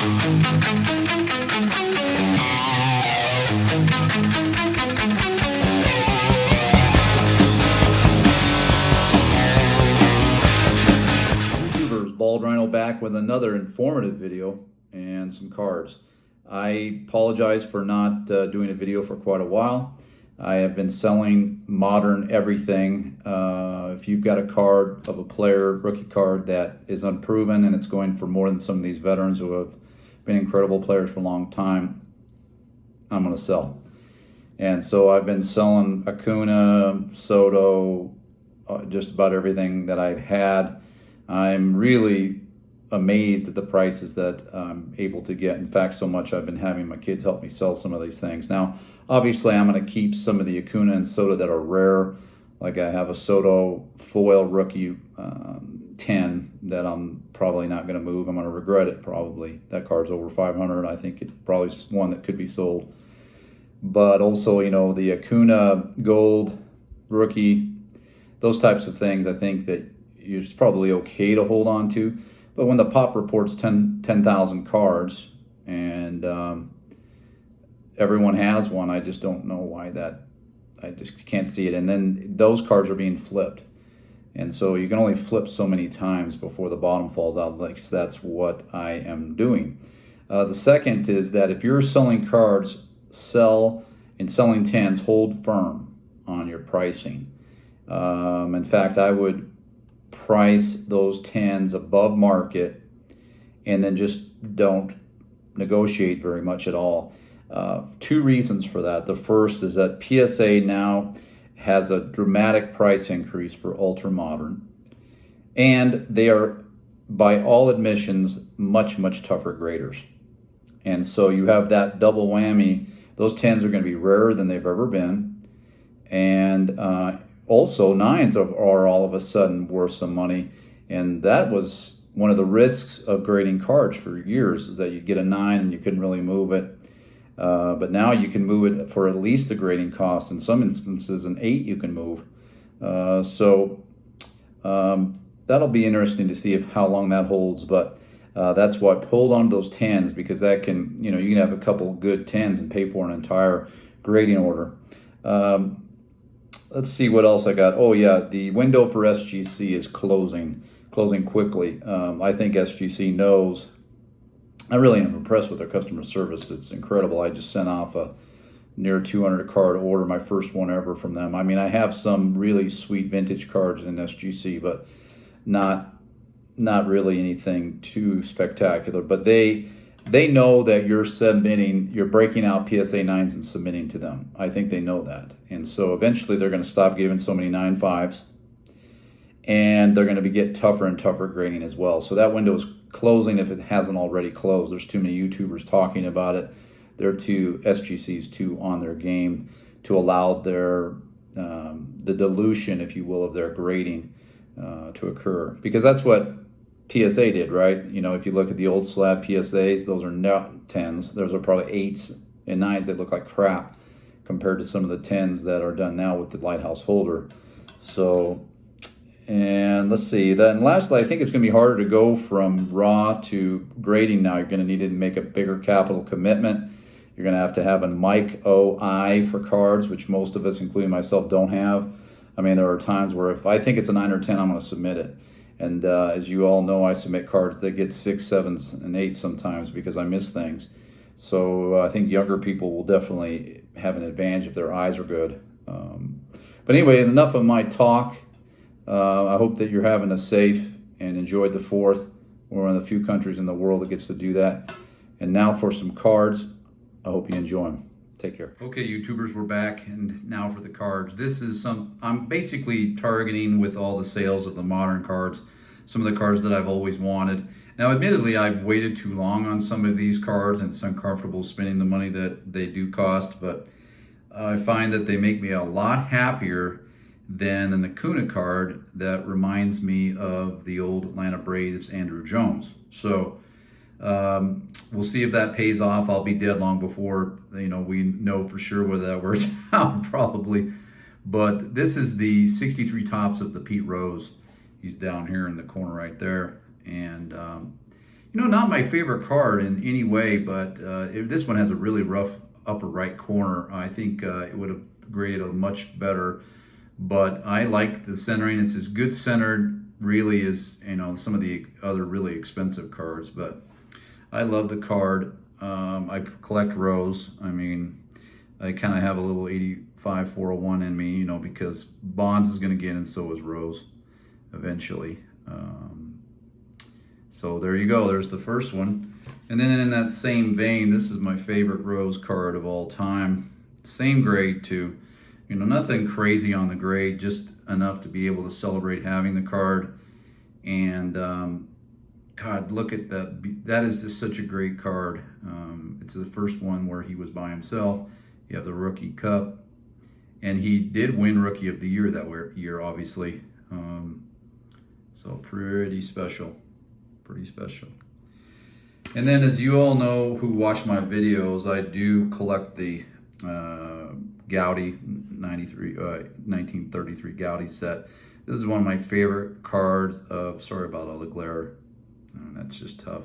YouTubers, Bald Rhino back with another informative video and some cards. I apologize for not doing a video for quite a while. I have been selling modern everything. If you've got a card of a player, rookie card that is unproven and it's going for more than some of these veterans who have been incredible players for a long time, I'm going to sell. And so I've been selling Acuna, Soto, just about everything that I've had. I'm really amazed at the prices that I'm able to get. In fact, so much I've been having my kids help me sell some of these things. Now, obviously, I'm going to keep some of the Acuna and Soto that are rare. Like I have a Soto foil rookie 10 that I'm probably not going to move. I'm going to regret it probably. That card's over 500. I think it's probably one that could be sold. But also, you know, the Acuna gold rookie, those types of things, I think that it's probably okay to hold on to. But when the pop reports 10,000 cards and everyone has one, I just don't know why that, I just can't see it. And then those cards are being flipped. And so you can only flip so many times before the bottom falls out. Like, so that's what I am doing. The second is that if you're selling cards, sell, and selling 10s, hold firm on your pricing. In fact, I would price those 10s above market and then just don't negotiate very much at all. Two reasons for that. The first is that PSA now has a dramatic price increase for ultra modern, and they are, by all admissions, much tougher graders. And so you have that double whammy. Those 10s are going to be rarer than they've ever been, and also 9s are all of a sudden worth some money. And that was one of the risks of grading cards for years, is that you'd get a 9 and you couldn't really move it. But now you can move it for at least the grading cost. In some instances, an 8 you can move. That'll be interesting to see how long that holds. But that's what, hold on to those 10s, because that can, you know, you can have a couple good 10s and pay for an entire grading order. Let's see what else I got. Oh yeah, the window for SGC is closing quickly. I think SGC knows. I really am impressed with their customer service. It's incredible. I just sent off a near 200 card order, my first one ever from them. I mean, I have some really sweet vintage cards in SGC, but not really anything too spectacular. But they know that you're breaking out PSA 9s and submitting to them. I think they know that. And so eventually they're going to stop giving so many 9.5s, and they're going to get tougher and tougher grading as well. So that window is closing if it hasn't already closed. There's too many YouTubers talking about it. SGC's too on their game to allow their the dilution, if you will, of their grading to occur. Because that's what PSA did, right? You know, if you look at the old slab PSAs, those are not 10s. Those are probably 8s and 9s that look like crap compared to some of the 10s that are done now with the Lighthouse holder. So, and let's see. Then lastly, I think it's going to be harder to go from raw to grading now. You're going to need to make a bigger capital commitment. You're going to have a mic OI for cards, which most of us, including myself, don't have. I mean, there are times where if I think it's a 9 or 10, I'm going to submit it. And as you all know, I submit cards that get 6, 7s, and 8s sometimes because I miss things. So I think younger people will definitely have an advantage if their eyes are good. But anyway, enough of my talk. I hope that you're having a safe and enjoyed the 4th. We're one of the few countries in the world that gets to do that. And now for some cards. I hope you enjoy them. Take care. Okay, YouTubers, we're back, and now for the cards. This is I'm basically targeting with all the sales of the modern cards, some of the cards that I've always wanted. Now, admittedly, I've waited too long on some of these cards, and it's uncomfortable spending the money that they do cost, but I find that they make me a lot happier than an Acuna card that reminds me of the old Atlanta Braves Andrew Jones. So we'll see if that pays off. I'll be dead long before we know for sure whether that works out, probably. But this is the 63 tops of the Pete Rose. He's down here in the corner right there. And You know, not my favorite card in any way, but this one has a really rough upper right corner. I think it would have graded a much better, but I like the centering. It's as good centered really as, you know, some of the other really expensive cards, but I love the card. I collect Rose. I mean, I kind of have a little 85 401 in me, you know, because Bonds is going to get in, so is Rose eventually. So there you go. There's the first one. And then in that same vein, this is my favorite Rose card of all time. Same grade too. You know, nothing crazy on the grade, just enough to be able to celebrate having the card. And God, look at that. That is just such a great card. It's the first one where he was by himself. You have the Rookie Cup. And he did win Rookie of the Year that year, obviously. So pretty special. Pretty special. And then, as you all know who watch my videos, I do collect the Gaudi 1933 Gaudi set. This is one of my favorite cards of, sorry about all the glare. That's just tough.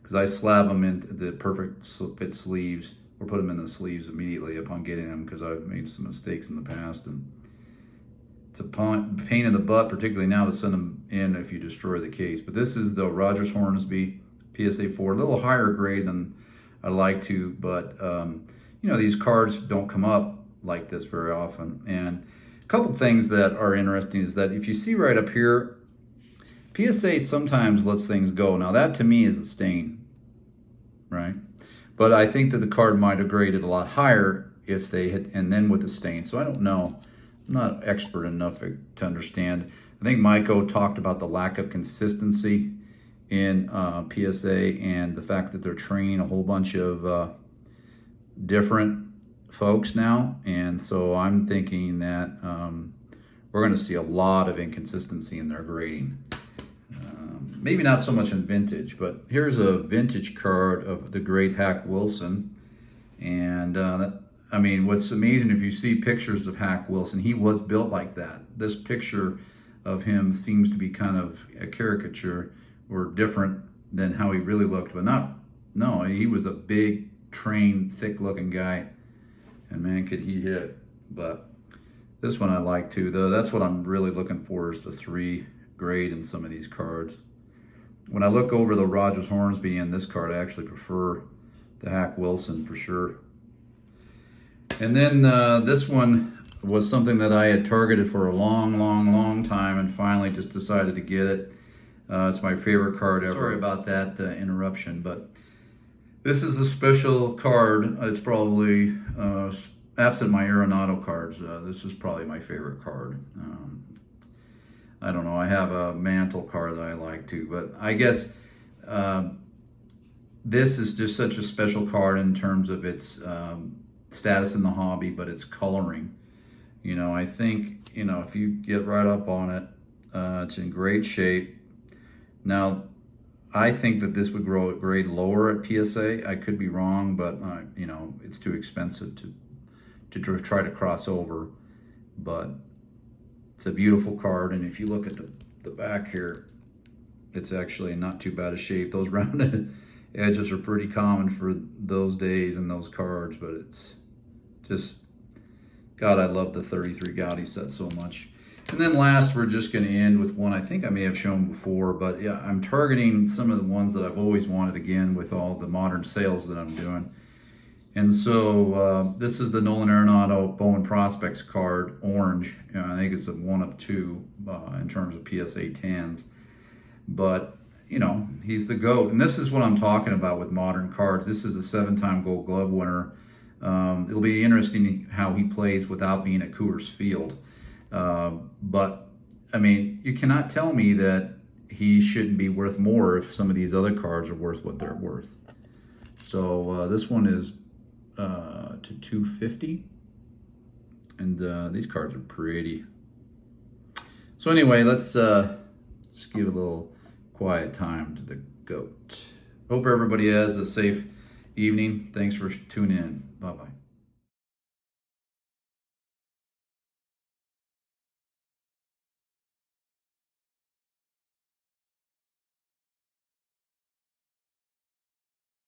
Because I slab them into the perfect fit sleeves, or put them in the sleeves immediately upon getting them, because I've made some mistakes in the past. And it's a pain in the butt, particularly now, to send them in if you destroy the case. But this is the Rogers Hornsby PSA 4, a little higher grade than I like to, but you know, these cards don't come up like this very often. And a couple things that are interesting is that if you see right up here, PSA sometimes lets things go. Now that to me is the stain, right? But I think that the card might have graded a lot higher if they hit, and then with the stain. So I don't know. I'm not expert enough to understand. I think Maiko talked about the lack of consistency in PSA and the fact that they're training a whole bunch of different folks now. And so I'm thinking that we're going to see a lot of inconsistency in their grading. Maybe not so much in vintage, but here's a vintage card of the great Hack Wilson. And I mean, what's amazing, if you see pictures of Hack Wilson, he was built like that. This picture of him seems to be kind of a caricature or different than how he really looked, but no, he was a big, trained, thick-looking guy, and man, could he hit. But this one I like too, though. That's what I'm really looking for, is the 3 grade in some of these cards. When I look over the Rogers Hornsby and this card, I actually prefer the Hack Wilson for sure. And then this one was something that I had targeted for a long time, and finally just decided to get it. It's my favorite card ever. Sorry about that interruption, but this is a special card. It's probably, absent my Arenado cards, this is probably my favorite card. I don't know, I have a Mantle card that I like too, but I guess this is just such a special card in terms of its status in the hobby, but its coloring. You know, I think, you know, if you get right up on it, it's in great shape. Now, I think that this would grade lower at PSA. I could be wrong, but you know, it's too expensive to try to cross over. But it's a beautiful card, and if you look at the back here, it's actually not too bad a shape. Those rounded edges are pretty common for those days and those cards, but it's just, God, I love the 33 Gaudi set so much. And then last, we're just going to end with one I think I may have shown before, but yeah, I'm targeting some of the ones that I've always wanted again with all the modern sales that I'm doing. And so this is the Nolan Arenado Bowman Prospects card, orange. I think it's a 1 of 2 in terms of PSA 10s. But, you know, he's the GOAT. And this is what I'm talking about with modern cards. This is a 7-time Gold Glove winner. It'll be interesting how he plays without being at Coors Field. But, I mean, you cannot tell me that he shouldn't be worth more if some of these other cards are worth what they're worth. So this one is to $250, and these cards are pretty. So anyway, let's just give a little quiet time to the GOAT. Hope everybody has a safe evening. Thanks for tuning in. Bye-bye.